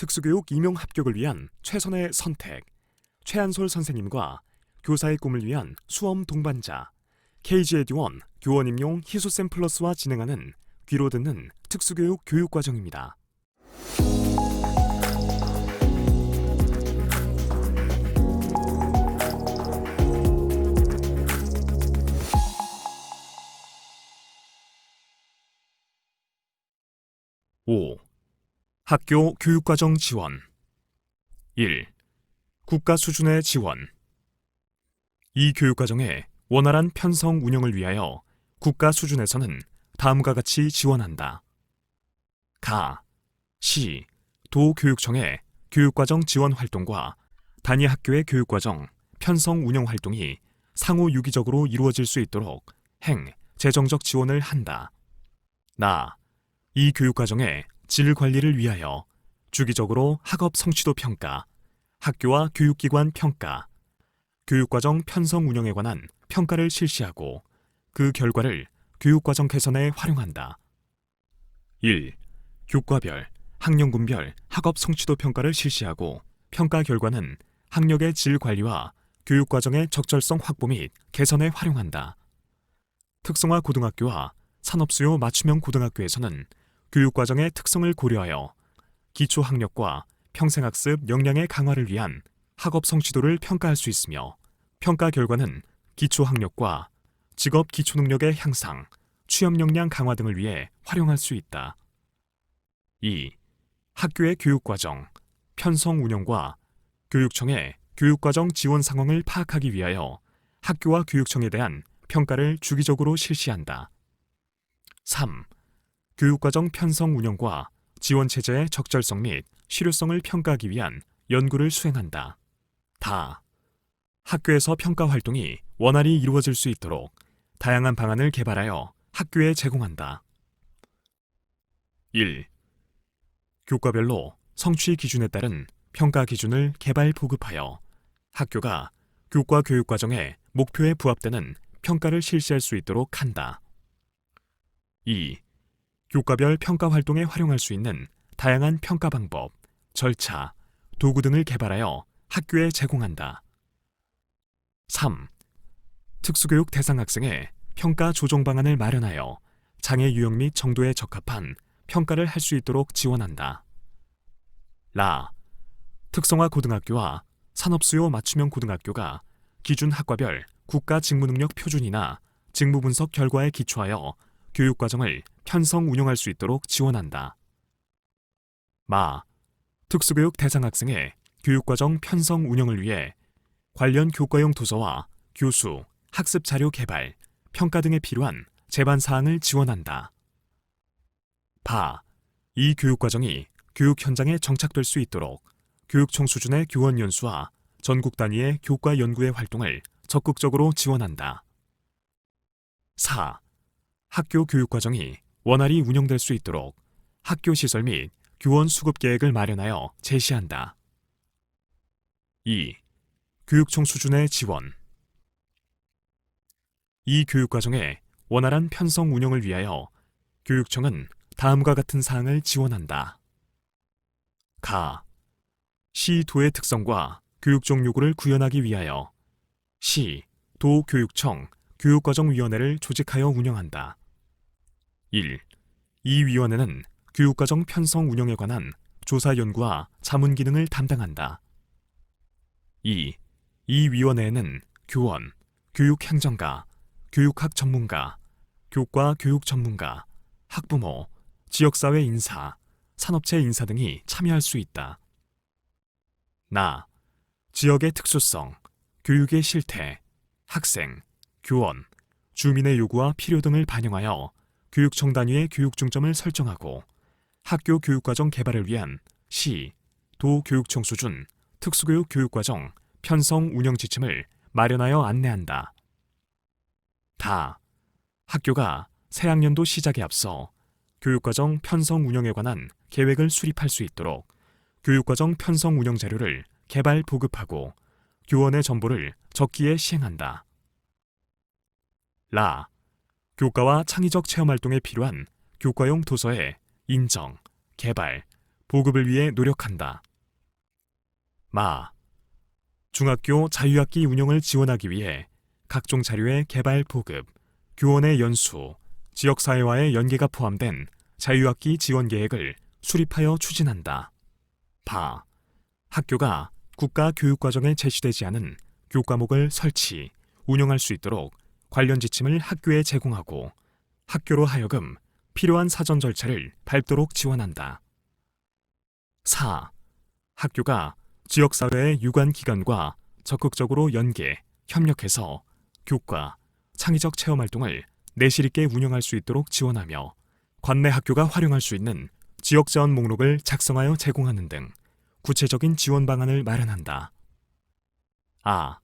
특수교육 임용 합격을 위한 최선의 선택. 최한솔 선생님과 교사의 꿈을 위한 수험 동반자. KG에듀원 교원 임용 희소샘 플러스와 진행하는 귀로 듣는 특수교육 교육과정입니다. (5) 학교 교육과정 지원. 1. 국가 수준의 지원. 이 교육과정의 원활한 편성 운영을 위하여 국가 수준에서는 다음과 같이 지원한다. 가, 시, 도 교육청의 교육과정 지원 활동과 단위 학교의 교육과정, 편성 운영 활동이 상호 유기적으로 이루어질 수 있도록 행, 재정적 지원을 한다. 나, 이 교육과정의 질 관리를 위하여 주기적으로 학업 성취도 평가, 학교와 교육기관 평가, 교육과정 편성 운영에 관한 평가를 실시하고 그 결과를 교육과정 개선에 활용한다. 1. 교과별, 학년군별 학업 성취도 평가를 실시하고 평가 결과는 학력의 질 관리와 교육과정의 적절성 확보 및 개선에 활용한다. 특성화 고등학교와 산업수요 맞춤형 고등학교에서는 교육과정의 특성을 고려하여 기초학력과 평생학습 역량의 강화를 위한 학업 성취도를 평가할 수 있으며 평가 결과는 기초학력과 직업 기초능력의 향상, 취업 역량 강화 등을 위해 활용할 수 있다. 2. 학교의 교육과정, 편성 운영과 교육청의 교육과정 지원 상황을 파악하기 위하여 학교와 교육청에 대한 평가를 주기적으로 실시한다. 3. 교육과정 편성 운영과 지원체제의 적절성 및 실효성을 평가하기 위한 연구를 수행한다. 다. 학교에서 평가 활동이 원활히 이루어질 수 있도록 다양한 방안을 개발하여 학교에 제공한다. 1. 교과별로 성취 기준에 따른 평가 기준을 개발 보급하여 학교가 교과 교육과정의 목표에 부합되는 평가를 실시할 수 있도록 한다. 2. 교과별 평가 활동에 활용할 수 있는 다양한 평가 방법, 절차, 도구 등을 개발하여 학교에 제공한다. 3. 특수교육 대상 학생의 평가 조정 방안을 마련하여 장애 유형 및 정도에 적합한 평가를 할 수 있도록 지원한다. 라. 특성화 고등학교와 산업수요 맞춤형 고등학교가 기준 학과별 국가 직무능력 표준이나 직무 분석 결과에 기초하여 교육과정을 편성 운영할 수 있도록 지원한다. 마. 특수교육 대상 학생의 교육과정 편성 운영을 위해 관련 교과용 도서와 교수, 학습 자료 개발, 평가 등에 필요한 제반 사항을 지원한다. 바. 이 교육과정이 교육 현장에 정착될 수 있도록 교육청 수준의 교원 연수와 전국 단위의 교과 연구의 활동을 적극적으로 지원한다. 4. 학교 교육과정이 원활히 운영될 수 있도록 학교 시설 및 교원 수급 계획을 마련하여 제시한다. 2. 교육청 수준의 지원. 이 교육과정의 원활한 편성 운영을 위하여 교육청은 다음과 같은 사항을 지원한다. 가. 시, 도의 특성과 교육적 요구를 구현하기 위하여 시, 도 교육청 교육과정위원회를 조직하여 운영한다. 1. 이 위원회는 교육과정 편성 운영에 관한 조사 연구와 자문 기능을 담당한다. 2. 이 위원회에는 교원, 교육행정가, 교육학 전문가, 교과 교육 전문가, 학부모, 지역사회 인사, 산업체 인사 등이 참여할 수 있다. 나. 지역의 특수성, 교육의 실태, 학생, 교원, 주민의 요구와 필요 등을 반영하여 교육청 단위의 교육 중점을 설정하고 학교 교육과정 개발을 위한 시, 도 교육청 수준 특수교육 교육과정 편성 운영 지침을 마련하여 안내한다. 다. 학교가 새학년도 시작에 앞서 교육과정 편성 운영에 관한 계획을 수립할 수 있도록 교육과정 편성 운영 자료를 개발 보급하고 교원의 정보를 적기에 시행한다. 라. 교과와 창의적 체험활동에 필요한 교과용 도서의 인정, 개발, 보급을 위해 노력한다. 마. 중학교 자유학기 운영을 지원하기 위해 각종 자료의 개발 보급, 교원의 연수, 지역사회와의 연계가 포함된 자유학기 지원 계획을 수립하여 추진한다. 바. 학교가 국가 교육과정에 제시되지 않은 교과목을 설치, 운영할 수 있도록 관련 지침을 학교에 제공하고 학교로 하여금 필요한 사전 절차를 밟도록 지원한다. 4. 학교가 지역사회의 유관 기관과 적극적으로 연계, 협력해서 교과, 창의적 체험 활동을 내실 있게 운영할 수 있도록 지원하며 관내 학교가 활용할 수 있는 지역 자원 목록을 작성하여 제공하는 등 구체적인 지원 방안을 마련한다. 아.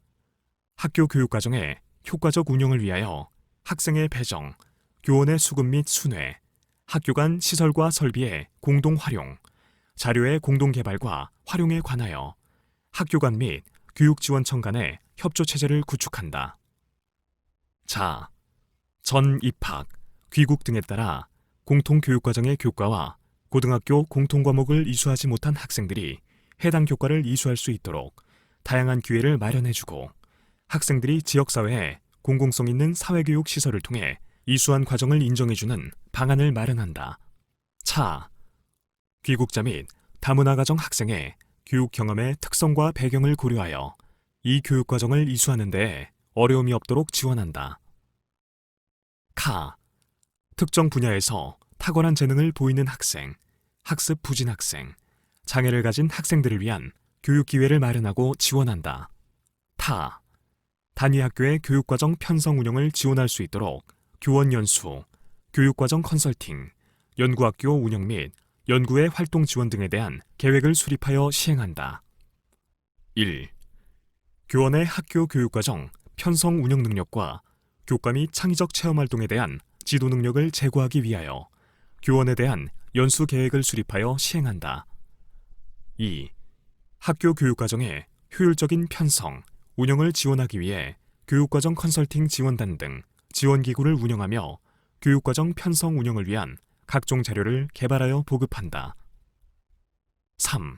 학교 교육 과정의 효과적 운영을 위하여 학생의 배정, 교원의 수급 및 순회, 학교 간 시설과 설비의 공동 활용, 자료의 공동 개발과 활용에 관하여 학교 간 및 교육지원청 간의 협조 체제를 구축한다. 자. 전 입학, 귀국 등에 따라 공통교육과정의 교과와 고등학교 공통과목을 이수하지 못한 학생들이 해당 교과를 이수할 수 있도록 다양한 기회를 마련해주고 학생들이 지역사회에 공공성 있는 사회교육 시설을 통해 이수한 과정을 인정해주는 방안을 마련한다. 차. 귀국자 및 다문화 가정 학생의 교육 경험의 특성과 배경을 고려하여 이 교육과정을 이수하는 데 어려움이 없도록 지원한다. 카. 특정 분야에서 탁월한 재능을 보이는 학생, 학습 부진 학생, 장애를 가진 학생들을 위한 교육 기회를 마련하고 지원한다. 타. 단위 학교의 교육과정 편성 운영을 지원할 수 있도록 교원 연수, 교육과정 컨설팅, 연구학교 운영 및 연구의 활동 지원 등에 대한 계획을 수립하여 시행한다. 1. 교원의 학교 교육과정 편성 운영 능력과 교과 및 창의적 체험 활동에 대한 지도 능력을 제고하기 위하여 교원에 대한 연수 계획을 수립하여 시행한다. 2. 학교 교육과정의 효율적인 편성, 운영을 지원하기 위해 교육과정 컨설팅 지원단 등 지원기구를 운영하며 교육과정 편성 운영을 위한 각종 자료를 개발하여 보급한다. 3.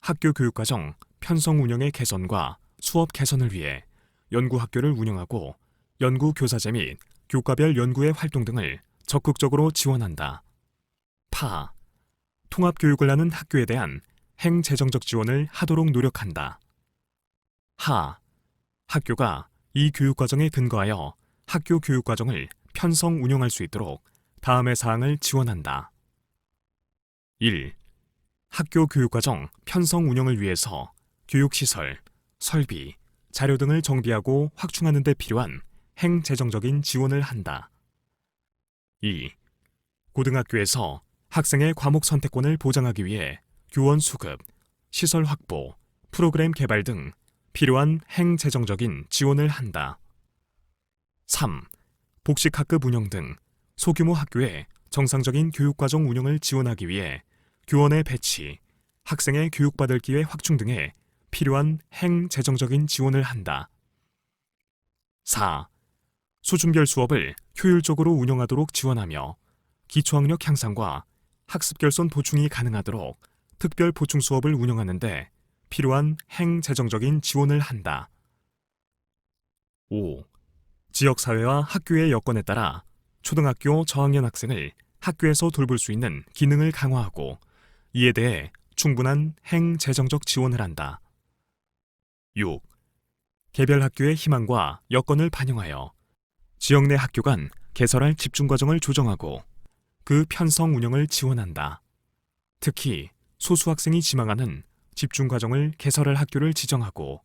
학교 교육과정 편성 운영의 개선과 수업 개선을 위해 연구학교를 운영하고 연구교사제 및 교과별 연구의 활동 등을 적극적으로 지원한다. 파. 통합교육을 하는 학교에 대한 행재정적 지원을 하도록 노력한다. 하. 학교가 이 교육과정에 근거하여 학교 교육과정을 편성 운영할 수 있도록 다음의 사항을 지원한다. 1. 학교 교육과정 편성 운영을 위해서 교육시설, 설비, 자료 등을 정비하고 확충하는 데 필요한 행재정적인 지원을 한다. 2. 고등학교에서 학생의 과목 선택권을 보장하기 위해 교원 수급, 시설 확보, 프로그램 개발 등 필요한 행재정적인 지원을 한다. 3. 복식학급 운영 등 소규모 학교의 정상적인 교육과정 운영을 지원하기 위해 교원의 배치, 학생의 교육받을 기회 확충 등에 필요한 행재정적인 지원을 한다. 4. 수준별 수업을 효율적으로 운영하도록 지원하며 기초학력 향상과 학습 결손 보충이 가능하도록 특별 보충 수업을 운영하는 데 필요한 행재정적인 지원을 한다. 5. 지역사회와 학교의 여건에 따라 초등학교 저학년 학생을 학교에서 돌볼 수 있는 기능을 강화하고 이에 대해 충분한 행재정적 지원을 한다. 6. 개별 학교의 희망과 여건을 반영하여 지역 내 학교 간 개설할 집중과정을 조정하고 그 편성 운영을 지원한다. 특히 소수 학생이 지망하는 집중과정을 개설할 학교를 지정하고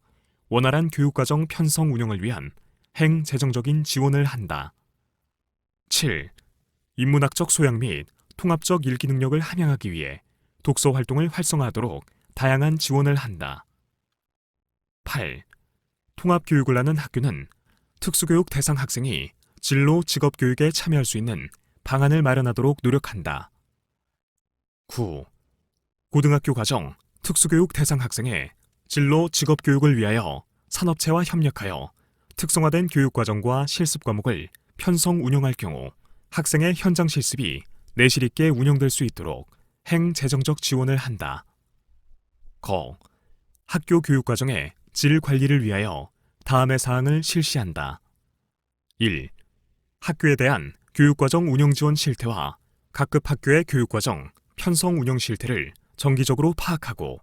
원활한 교육과정 편성 운영을 위한 행재정적인 지원을 한다. 7. 인문학적 소양 및 통합적 읽기 능력을 함양하기 위해 독서 활동을 활성화하도록 다양한 지원을 한다. 8. 통합교육을 하는 학교는 특수교육 대상 학생이 진로 직업교육에 참여할 수 있는 방안을 마련하도록 노력한다. 9. 고등학교 과정 특수교육 대상 학생의 진로 직업교육을 위하여 산업체와 협력하여 특성화된 교육과정과 실습 과목을 편성 운영할 경우 학생의 현장 실습이 내실 있게 운영될 수 있도록 행재정적 지원을 한다. 거. 학교 교육과정의 질 관리를 위하여 다음의 사항을 실시한다. 1. 학교에 대한 교육과정 운영 지원 실태와 각급 학교의 교육과정 편성 운영 실태를 정기적으로 파악하고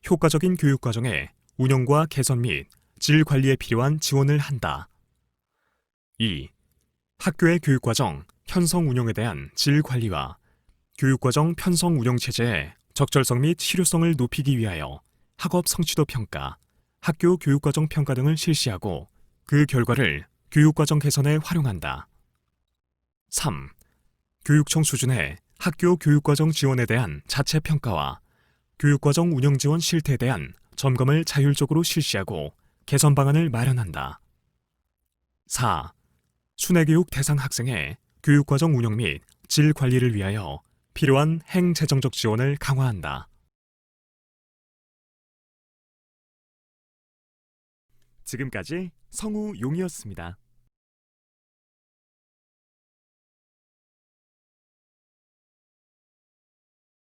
효과적인 교육과정의 운영과 개선 및 질 관리에 필요한 지원을 한다. 2. 학교의 교육과정 편성 운영에 대한 질 관리와 교육과정 편성 운영 체제의 적절성 및 실효성을 높이기 위하여 학업 성취도 평가, 학교 교육과정 평가 등을 실시하고 그 결과를 교육과정 개선에 활용한다. 3. 교육청 수준의 학교 교육과정 지원에 대한 자체 평가와 교육과정 운영 지원 실태에 대한 점검을 자율적으로 실시하고 개선 방안을 마련한다. 4. 순회교육 대상 학생의 교육과정 운영 및 질 관리를 위하여 필요한 행재정적 지원을 강화한다. 지금까지 성우 용이었습니다.